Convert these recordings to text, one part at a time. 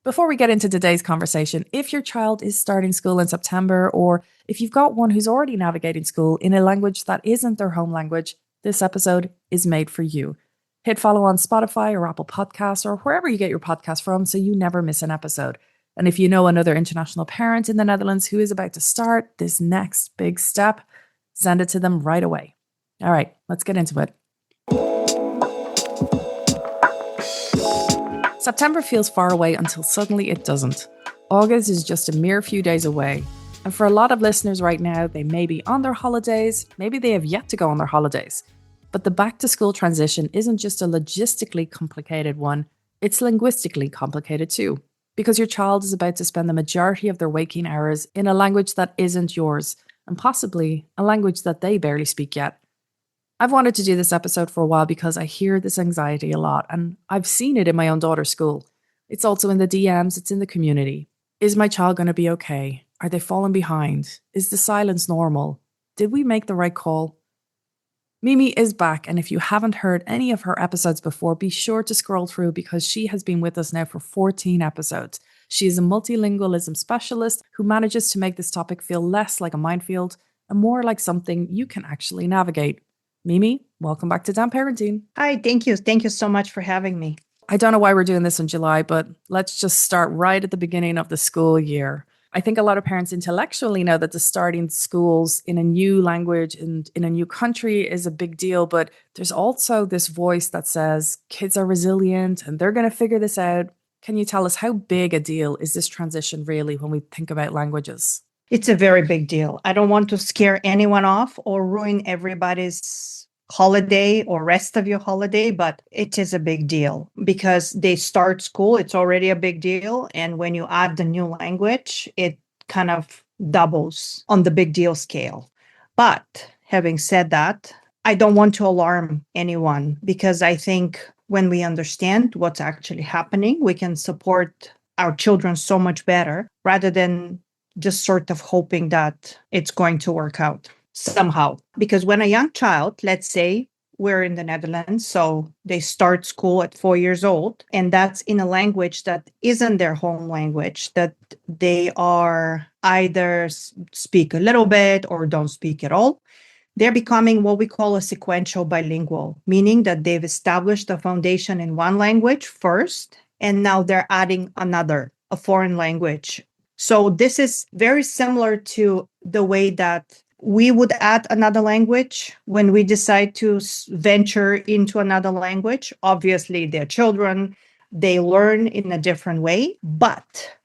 Before we get into today's conversation, if your child is starting school in September, or if you've got one who's already navigating school in a language that isn't their home language, this episode is made for you. Hit follow on Spotify or Apple Podcasts or wherever you get your podcast from so you never miss an episode. And if you know another international parent in the Netherlands who is about to start this next big step, send it to them right away. All right, let's get into it. September feels far away until suddenly it doesn't. August is just a mere few days away. And for a lot of listeners right now, they may be on their holidays, maybe they have yet to go on their holidays. But the back to school transition isn't just a logistically complicated one, it's linguistically complicated too. Because your child is about to spend the majority of their waking hours in a language that isn't yours, and possibly a language that they barely speak yet. I've wanted to do this episode for a while because I hear this anxiety a lot, and I've seen it in my own daughter's school. It's also in the DMs, it's in the community. Is my child going to be okay? Are they falling behind? Is the silence normal? Did we make the right call? Mimi is back, and if you haven't heard any of her episodes before, be sure to scroll through because she has been with us now for 14 episodes. She is a multilingualism specialist who manages to make this topic feel less like a minefield and more like something you can actually navigate. Mimi, welcome back to Damn Parenting. Hi, thank you. Thank you so much for having me. I don't know why we're doing this in July, but let's just start right at the beginning of the school year. I think a lot of parents intellectually know that the starting schools in a new language and in a new country is a big deal, but there's also this voice that says kids are resilient and they're going to figure this out. Can you tell us how big a deal is this transition really when we think about languages? It's a very big deal. I don't want to scare anyone off or ruin everybody's holiday or rest of your holiday, but it is a big deal because they start school. It's already a big deal. And when you add the new language, it kind of doubles on the big deal scale. But having said that, I don't want to alarm anyone because I think when we understand what's actually happening, we can support our children so much better rather than just sort of hoping that it's going to work out somehow. Because when a young child, let's say we're in the Netherlands, so they start school at 4 years old, and that's in a language that isn't their home language, that they are either speak a little bit or don't speak at all, they're becoming what we call a sequential bilingual, meaning that they've established a foundation in one language first, and now they're adding another, a foreign language. So this is very similar to the way that we would add another language when we decide to venture into another language. Obviously, they're children, they learn in a different way. But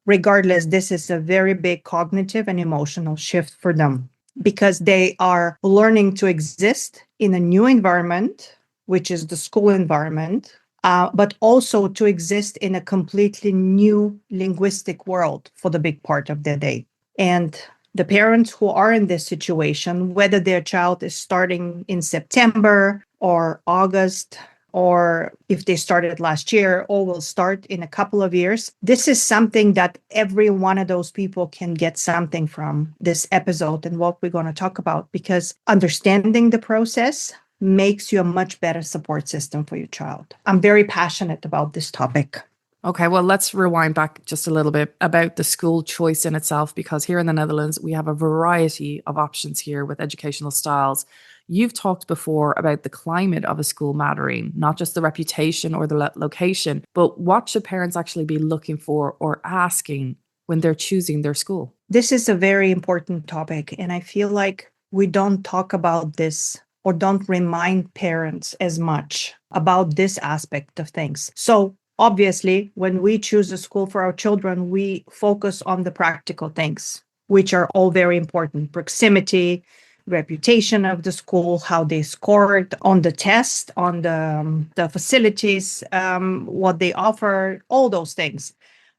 regardless, this is a very big cognitive and emotional shift for them because they are learning to exist in a new environment, which is the school environment, but also to exist in a completely new linguistic world for the big part of their day. And the parents who are in this situation, whether their child is starting in September or August, or if they started last year or will start in a couple of years, this is something that every one of those people can get something from this episode and what we're going to talk about, because understanding the process makes you a much better support system for your child. I'm very passionate about this topic. Okay, well, let's rewind back just a little bit about the school choice in itself, because here in the Netherlands, we have a variety of options here with educational styles. You've talked before about the climate of a school mattering, not just the reputation or the location, but what should parents actually be looking for or asking when they're choosing their school? This is a very important topic, and I feel like we don't talk about this or don't remind parents as much about this aspect of things. So obviously, when we choose a school for our children, we focus on the practical things, which are all very important. Proximity, reputation of the school, how they scored on the test, on the facilities, what they offer, all those things.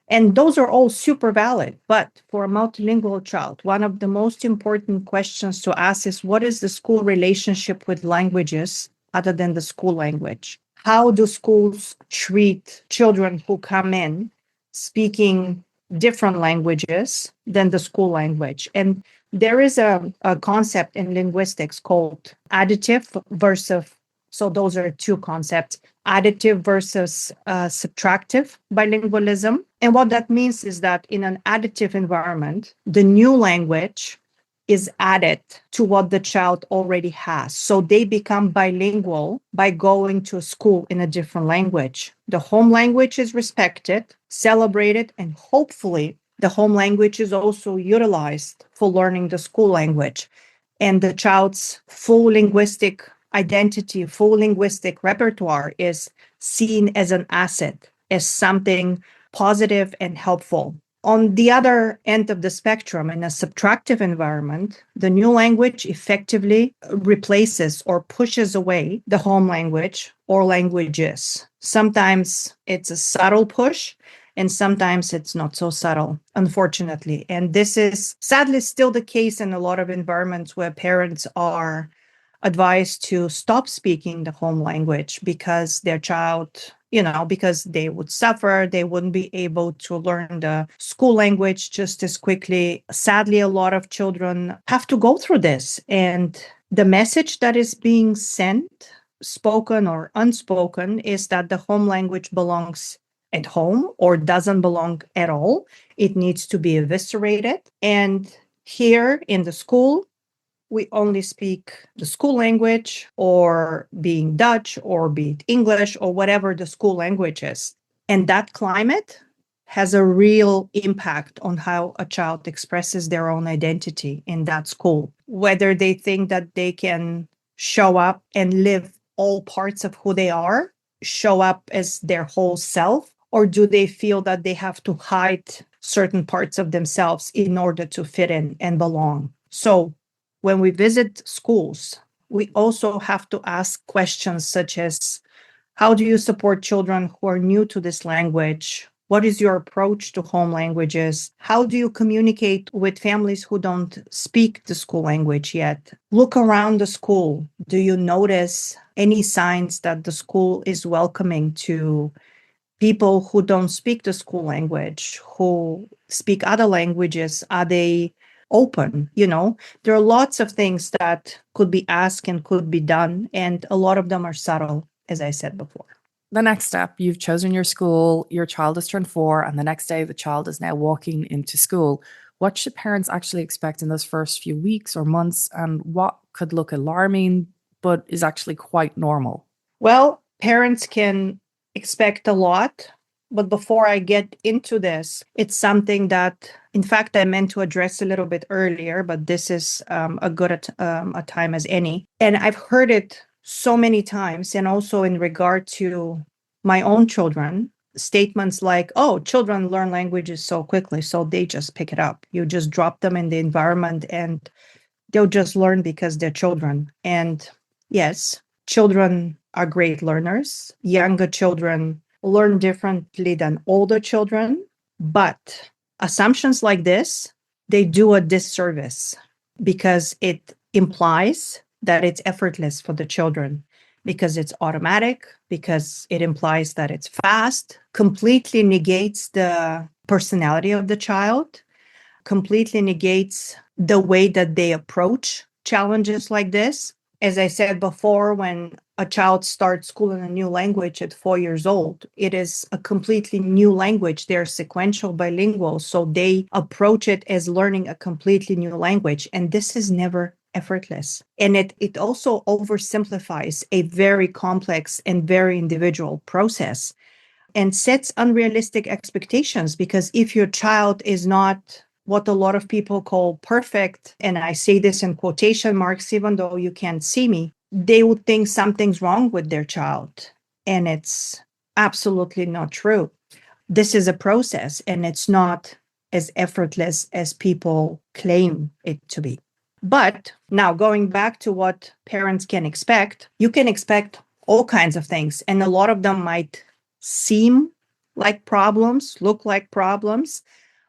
And those are all super valid. But for a multilingual child, one of the most important questions to ask is, what is the school relationship with languages other than the school language? How do schools treat children who come in speaking different languages than the school language? And there is a concept in linguistics called additive versus So those are two concepts, additive versus subtractive bilingualism. And what that means is that in an additive environment, the new language is added to what the child already has. So they become bilingual by going to a school in a different language. The home language is respected, celebrated, and hopefully the home language is also utilized for learning the school language. And the child's full linguistic identity, full linguistic repertoire is seen as an asset, as something positive and helpful. On the other end of the spectrum, in a subtractive environment, the new language effectively replaces or pushes away the home language or languages. Sometimes it's a subtle push, and sometimes it's not so subtle, unfortunately. And this is sadly still the case in a lot of environments where parents are advised to stop speaking the home language because their child, because they would suffer, they wouldn't be able to learn the school language just as quickly. Sadly, a lot of children have to go through this. And the message that is being sent, spoken or unspoken, is that the home language belongs at home or doesn't belong at all. It needs to be eviscerated. And here in the school, we only speak the school language, or being Dutch, or be it English, or whatever the school language is. And that climate has a real impact on how a child expresses their own identity in that school. Whether they think that they can show up and live all parts of who they are, show up as their whole self, or do they feel that they have to hide certain parts of themselves in order to fit in and belong? So when we visit schools, we also have to ask questions such as, how do you support children who are new to this language? What is your approach to home languages? How do you communicate with families who don't speak the school language yet? Look around the school. Do you notice any signs that the school is welcoming to people who don't speak the school language, who speak other languages? Are they open? There are lots of things that could be asked and could be done, and a lot of them are subtle, as I said before. The next step, you've chosen your school, your child has turned 4, and the next day the child is now walking into school. What should parents actually expect in those first few weeks or months, and what could look alarming but is actually quite normal? Well, parents can expect a lot. But before I get into this, it's something that, in fact, I meant to address a little bit earlier, but this is a good a time as any. And I've heard it so many times, and also in regard to my own children, statements like, oh, children learn languages so quickly, so they just pick it up. You just drop them in the environment and they'll just learn because they're children. And yes, children are great learners. Younger children learn differently than older children, but assumptions like this, they do a disservice because it implies that it's effortless for the children, because it's automatic, because it implies that it's fast, completely negates the personality of the child, completely negates the way that they approach challenges like this. As I said before, when a child starts school in a new language at 4 years old, it is a completely new language. They're sequential bilingual, so they approach it as learning a completely new language. And this is never effortless. And it also oversimplifies a very complex and very individual process and sets unrealistic expectations, because if your child is not what a lot of people call perfect, and I say this in quotation marks, even though you can't see me, they would think something's wrong with their child. And it's absolutely not true. This is a process, and it's not as effortless as people claim it to be. But now going back to what parents can expect, you can expect all kinds of things, and a lot of them might seem like problems, look like problems,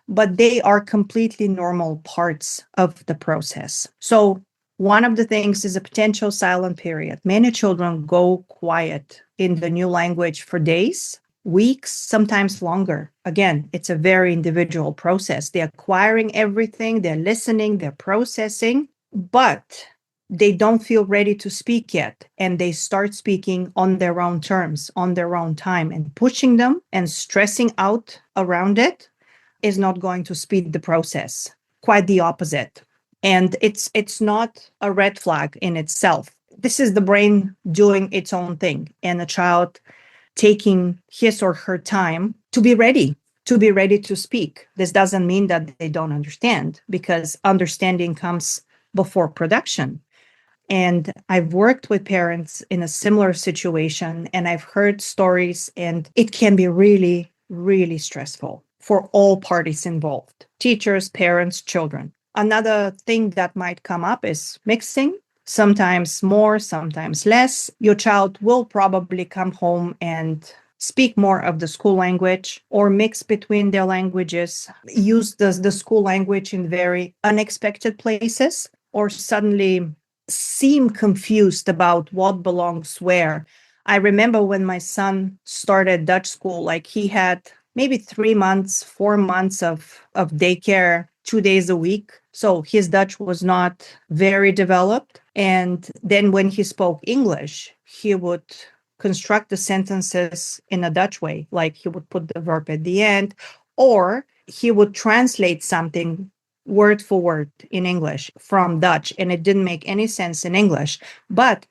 but they are completely normal parts of the process. So one of the things is a potential silent period. Many children go quiet in the new language for days, weeks, sometimes longer. Again, it's a very individual process. They're acquiring everything, they're listening, they're processing, but they don't feel ready to speak yet, and they start speaking on their own terms, on their own time, and pushing them and stressing out around it is not going to speed the process. Quite the opposite. And it's not a red flag in itself. This is the brain doing its own thing, and a child taking his or her time to be ready to speak. This doesn't mean that they don't understand, because understanding comes before production. And I've worked with parents in a similar situation, and I've heard stories, and it can be really, really stressful for all parties involved: teachers, parents, children. Another thing that might come up is mixing, sometimes more, sometimes less. Your child will probably come home and speak more of the school language or mix between their languages, use the school language in very unexpected places, or suddenly seem confused about what belongs where. I remember when my son started Dutch school, like he had maybe 3 months, 4 months of daycare, 2 days a week. So his Dutch was not very developed. And then when he spoke English, he would construct the sentences in a Dutch way, like he would put the verb at the end, or he would translate something word for word in English from Dutch, and it didn't make any sense in English. But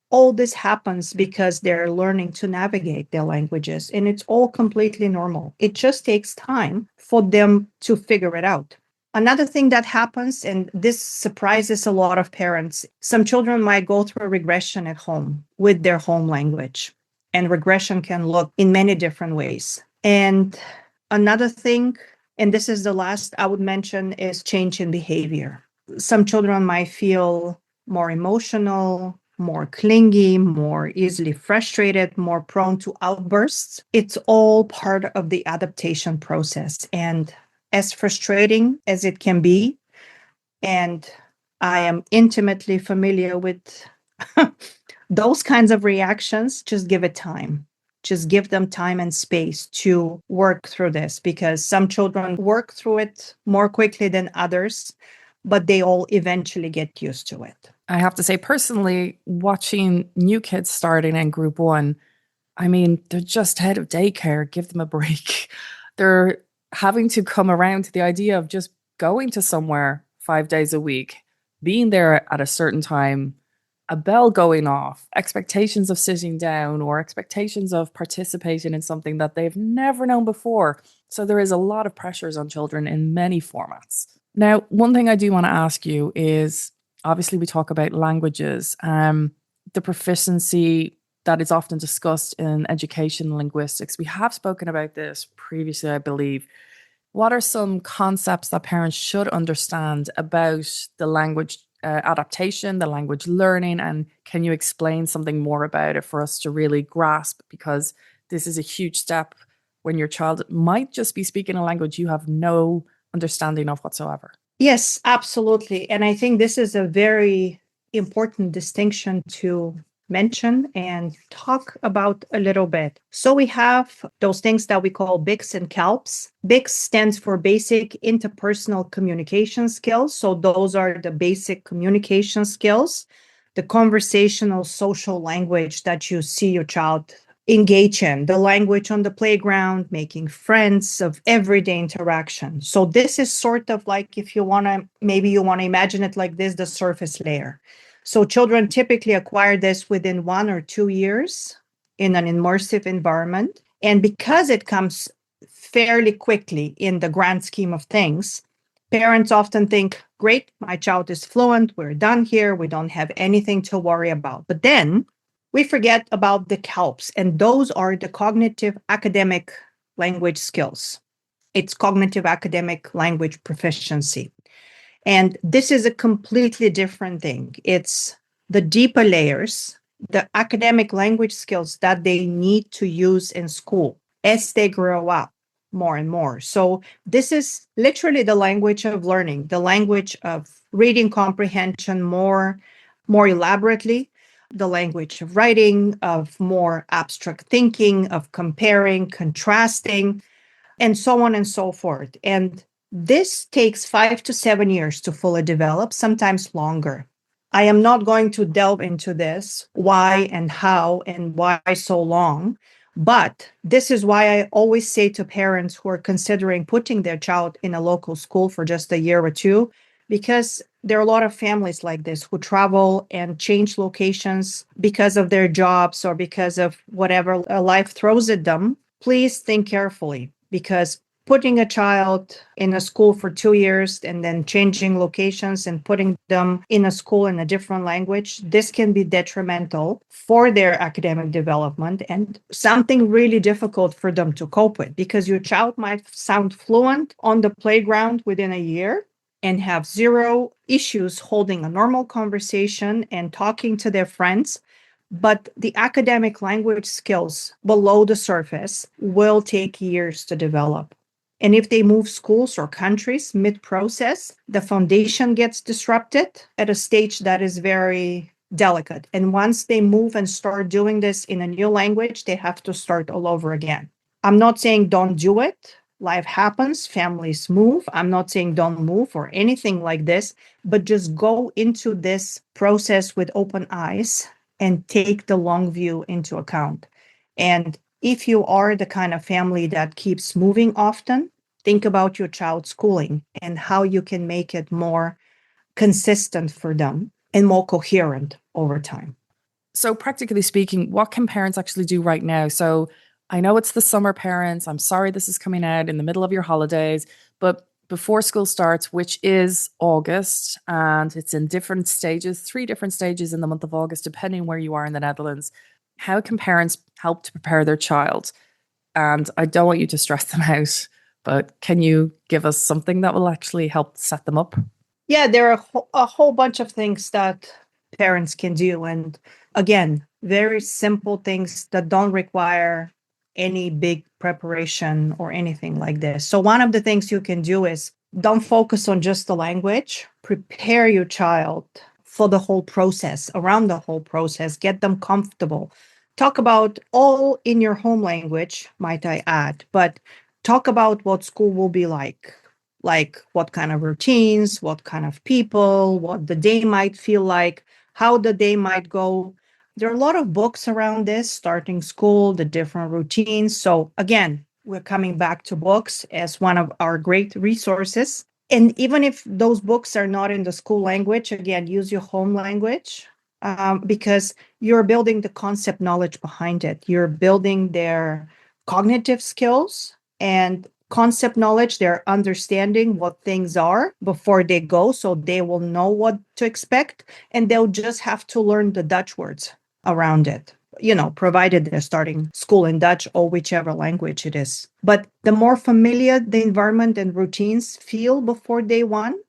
all this happens because they're learning to navigate their languages, and it's all completely normal. It just takes time for them to figure it out. Another thing that happens, and this surprises a lot of parents, some children might go through a regression at home with their home language. And regression can look in many different ways. And another thing, and this is the last I would mention, is change in behavior. Some children might feel more emotional, more clingy, more easily frustrated, more prone to outbursts. It's all part of the adaptation process. And as frustrating as it can be, and I am intimately familiar with those kinds of reactions, just give it time. Just give them time and space to work through this, because some children work through it more quickly than others, but they all eventually get used to it. I have to say, personally, watching new kids starting in group one, I mean, they're just out of daycare. Give them a break. They're having to come around to the idea of just going to somewhere 5 days a week, being there at a certain time, a bell going off, expectations of sitting down, or expectations of participating in something that they've never known before. So there is a lot of pressures on children in many formats. Now, one thing I do want to ask you is, obviously we talk about languages, the proficiency that is often discussed in education linguistics. We have spoken about this previously, I believe. What are some concepts that parents should understand about the language adaptation, the language learning, and can you explain something more about it for us to really grasp? Because this is a huge step when your child might just be speaking a language you have no understanding of whatsoever. Yes, absolutely. And I think this is a very important distinction to mention and talk about a little bit. So we have those things that we call BICS and CALPs. BICS stands for basic interpersonal communication skills. So those are the basic communication skills, the conversational social language that you see your child engage in, the language on the playground, making friends, of everyday interaction. So this is sort of like, if you want to, maybe you want to imagine it like this, the surface layer. So children typically acquire this within 1 or 2 years in an immersive environment. And because it comes fairly quickly in the grand scheme of things, parents often think, great, my child is fluent, we're done here, we don't have anything to worry about. But then we forget about the CALPs, and those are the cognitive academic language skills. It's cognitive academic language proficiency. And this is a completely different thing. It's the deeper layers, the academic language skills that they need to use in school as they grow up more and more. So this is literally the language of learning, the language of reading comprehension more elaborately, the language of writing, of more abstract thinking, of comparing, contrasting, and so on and so forth. And this takes 5 to 7 years to fully develop, sometimes longer. I am not going to delve into this, why and how and why so long. But this is why I always say to parents who are considering putting their child in a local school for just a year or two, because there are a lot of families like this who travel and change locations because of their jobs or because of whatever life throws at them. Please think carefully, because putting a child in a school for 2 years and then changing locations and putting them in a school in a different language, this can be detrimental for their academic development and something really difficult for them to cope with, because your child might sound fluent on the playground within a year and have zero issues holding a normal conversation and talking to their friends. But the academic language skills below the surface will take years to develop. And if they move schools or countries mid-process, the foundation gets disrupted at a stage that is very delicate. And once they move and start doing this in a new language, they have to start all over again. I'm not saying don't do it. Life happens, families move. I'm not saying don't move or anything like this, but just go into this process with open eyes and take the long view into account. And if you are the kind of family that keeps moving often, think about your child's schooling and how you can make it more consistent for them and more coherent over time. So, practically speaking, what can parents actually do right now? So, I know it's the summer parents. I'm sorry this is coming out in the middle of your holidays, but before school starts, which is August, and it's in different stages, 3 different stages in the month of August, depending where you are in the Netherlands. How can parents help to prepare their child? And I don't want you to stress them out, but can you give us something that will actually help set them up? Yeah, there are a whole bunch of things that parents can do. And again, very simple things that don't require any big preparation or anything like this. So, one of the things you can do is don't focus on just the language, prepare your child for the whole process, around the whole process, get them comfortable. Talk about all in your home language, might I add, but talk about what school will be like what kind of routines, what kind of people, what the day might feel like, how the day might go. There are a lot of books around this, starting school, the different routines. So again, we're coming back to books as one of our great resources. And even if those books are not in the school language, again, use your home language, because you're building the concept knowledge behind it. You're building their cognitive skills and concept knowledge. They're understanding what things are before they go, so they will know what to expect, and they'll just have to learn the Dutch words around it, provided they're starting school in Dutch or whichever language it is. But the more familiar the environment and routines feel before day one,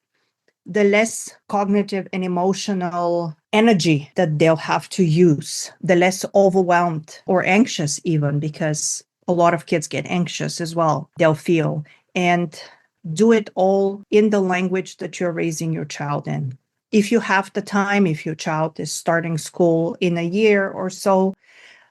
the less cognitive and emotional energy that they'll have to use, the less overwhelmed or anxious, even, because a lot of kids get anxious as well, they'll feel. And do it all in the language that you're raising your child in. If you have the time, if your child is starting school in a year or so,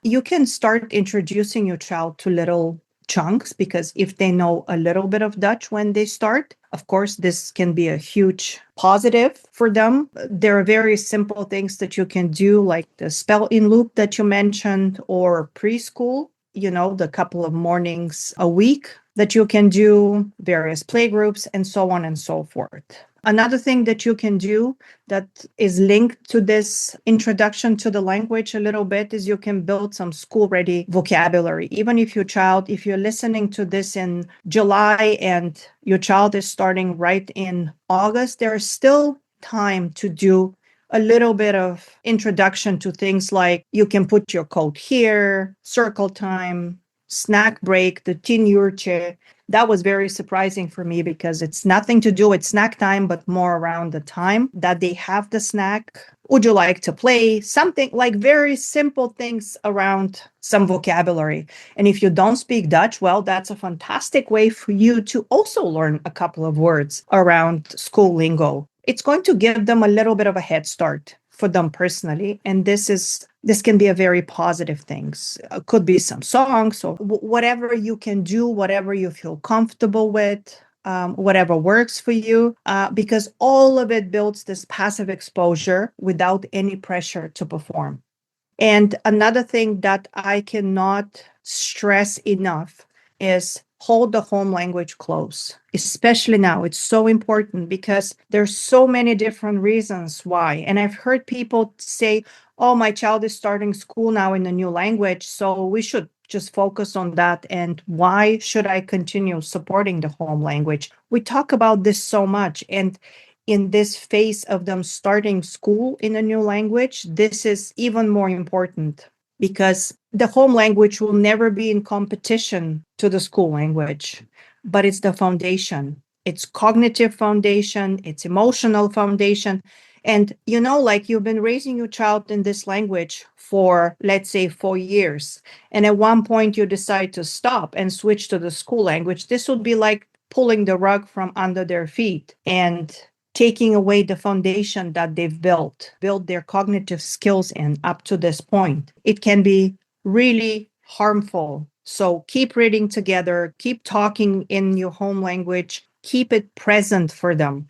you can start introducing your child to little chunks, because if they know a little bit of Dutch when they start, of course, this can be a huge positive for them. There are very simple things that you can do, like the spell in loop that you mentioned, or preschool, the couple of mornings a week that you can do, various playgroups, and so on and so forth. Another thing that you can do that is linked to this introduction to the language a little bit is you can build some school-ready vocabulary. Even if you're listening to this in July and your child is starting right in August, there is still time to do a little bit of introduction to things like you can put your coat here, circle time, snack break, the 10 uurtje. That was very surprising for me, because it's nothing to do with snack time, but more around the time that they have the snack. Would you like to play? Something like very simple things around some vocabulary. And if you don't speak Dutch, well, that's a fantastic way for you to also learn a couple of words around school lingo. It's going to give them a little bit of a head start for them personally. And this can be a very positive thing. Could be some songs or whatever you can do, whatever you feel comfortable with. whatever works for you, because all of it builds this passive exposure without any pressure to perform. And another thing that I cannot stress enough is hold the home language close, especially now. It's so important because there's so many different reasons why. And I've heard people say, oh, my child is starting school now in a new language, so we should just focus on that. And why should I continue supporting the home language? We talk about this so much. And in this phase of them starting school in a new language, this is even more important because the home language will never be in competition to the school language, but it's the foundation. It's cognitive foundation, it's emotional foundation. And like you've been raising your child in this language for, let's say, 4 years. And at one point you decide to stop and switch to the school language. This would be like pulling the rug from under their feet and taking away the foundation that they've built their cognitive skills in up to this point. It can be really harmful. So keep reading together, keep talking in your home language, keep it present for them.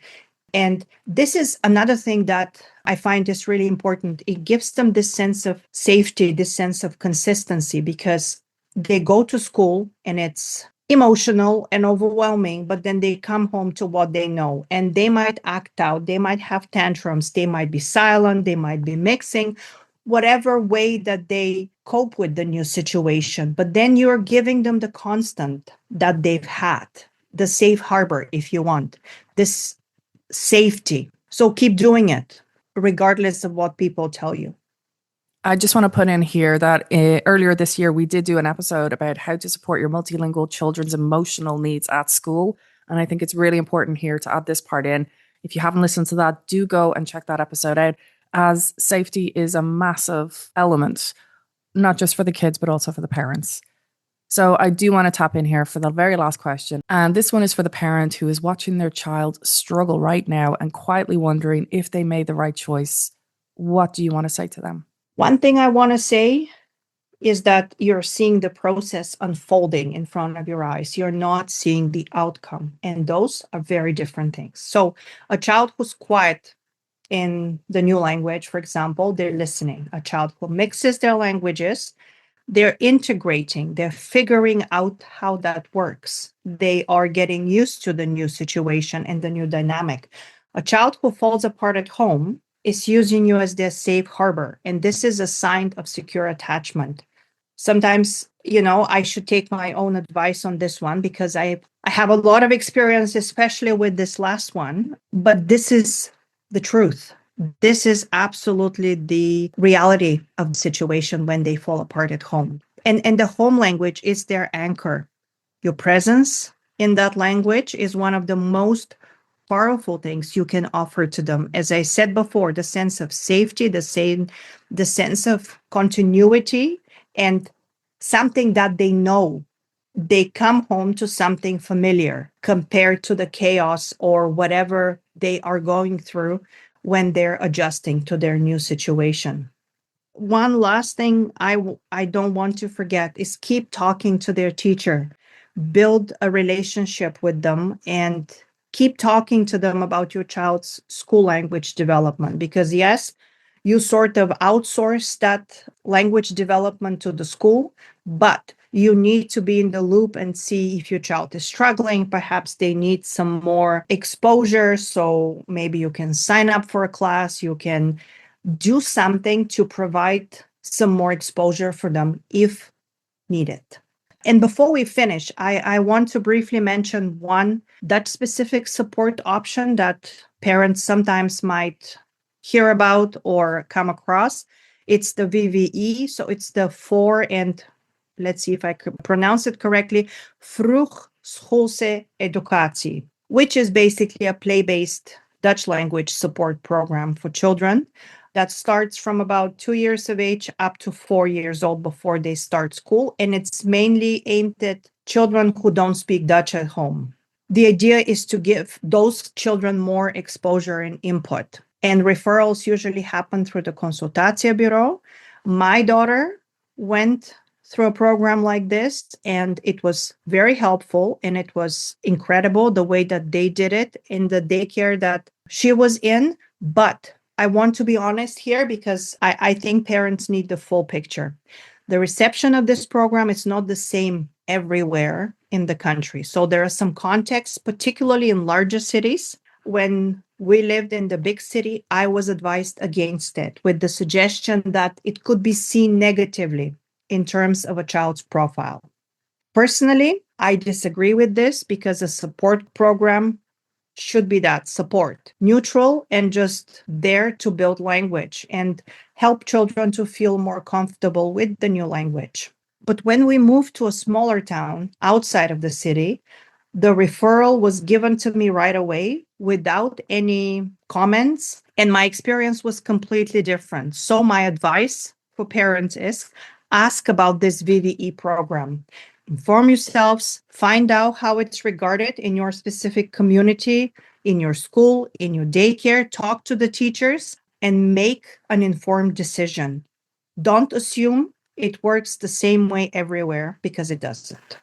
And this is another thing that I find is really important. It gives them this sense of safety, this sense of consistency, because they go to school and it's emotional and overwhelming, but then they come home to what they know and they might act out, they might have tantrums, they might be silent, they might be mixing, whatever way that they cope with the new situation. But then you're giving them the constant that they've had, the safe harbor, if you want, this safety. So keep doing it, regardless of what people tell you. I just want to put in here that earlier this year, we did do an episode about how to support your multilingual children's emotional needs at school. And I think it's really important here to add this part in. If you haven't listened to that, do go and check that episode out, as safety is a massive element, not just for the kids, but also for the parents. So I do want to tap in here for the very last question. And this one is for the parent who is watching their child struggle right now and quietly wondering if they made the right choice. What do you want to say to them? One thing I want to say is that you're seeing the process unfolding in front of your eyes. You're not seeing the outcome. And those are very different things. So a child who's quiet in the new language, for example, they're listening. A child who mixes their languages, they're integrating, they're figuring out how that works. They are getting used to the new situation and the new dynamic. A child who falls apart at home is using you as their safe harbor. And this is a sign of secure attachment. Sometimes, I should take my own advice on this one because I have a lot of experience, especially with this last one. But this is the truth. This is absolutely the reality of the situation when they fall apart at home. And the home language is their anchor. Your presence in that language is one of the most powerful things you can offer to them. As I said before, the sense of safety, the sense of continuity, and something that they know. They come home to something familiar compared to the chaos or whatever they are going through when they're adjusting to their new situation. One last thing I don't want to forget is keep talking to their teacher. Build a relationship with them and keep talking to them about your child's school language development. Because yes, you sort of outsource that language development to the school, but you need to be in the loop and see if your child is struggling. Perhaps they need some more exposure. So maybe you can sign up for a class. You can do something to provide some more exposure for them if needed. And before we finish, I want to briefly mention one that specific support option that parents sometimes might hear about or come across. It's the VVE. So it's the for, and let's see if I could pronounce it correctly, Vroegschoolse Educatie, which is basically a play-based Dutch language support program for children that starts from about 2 years of age up to 4 years old before they start school. And it's mainly aimed at children who don't speak Dutch at home. The idea is to give those children more exposure and input. And referrals usually happen through the consultatiebureau. My daughter went through a program like this, and it was very helpful, and it was incredible the way that they did it in the daycare that she was in. But I want to be honest here because I think parents need the full picture. The reception of this program is not the same everywhere in the country. So there are some contexts, particularly in larger cities. When we lived in the big city, I was advised against it with the suggestion that it could be seen negatively in terms of a child's profile. Personally, I disagree with this because a support program should be that support, neutral and just there to build language and help children to feel more comfortable with the new language. But when we moved to a smaller town outside of the city, the referral was given to me right away without any comments, and my experience was completely different. So my advice for parents is ask about this VVE program. Inform yourselves, find out how it's regarded in your specific community, in your school, in your daycare, talk to the teachers, and make an informed decision. Don't assume it works the same way everywhere because it doesn't.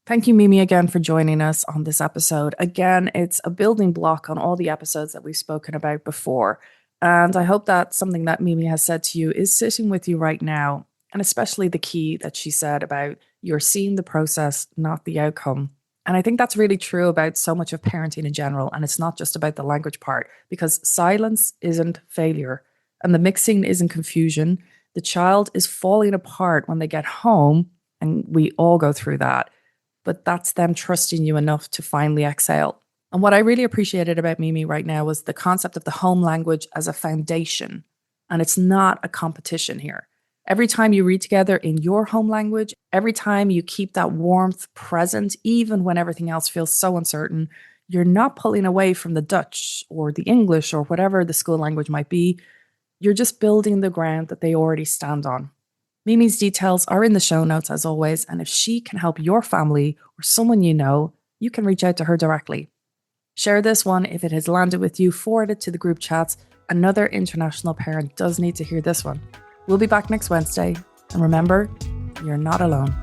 Thank you, Mimi, again for joining us on this episode. Again, it's a building block on all the episodes that we've spoken about before. And I hope that something that Mimi has said to you is sitting with you right now. And especially the key that she said about you're seeing the process, not the outcome. And I think that's really true about so much of parenting in general. And it's not just about the language part, because silence isn't failure and the mixing isn't confusion. The child is falling apart when they get home, and we all go through that. But that's them trusting you enough to finally exhale. And what I really appreciated about Mimi right now was the concept of the home language as a foundation. And it's not a competition here. Every time you read together in your home language, every time you keep that warmth present, even when everything else feels so uncertain, you're not pulling away from the Dutch or the English or whatever the school language might be. You're just building the ground that they already stand on. Mimi's details are in the show notes as always, and if she can help your family or someone you know, you can reach out to her directly. Share this one if it has landed with you, forward it to the group chats. Another international parent does need to hear this one. We'll be back next Wednesday, and remember, you're not alone.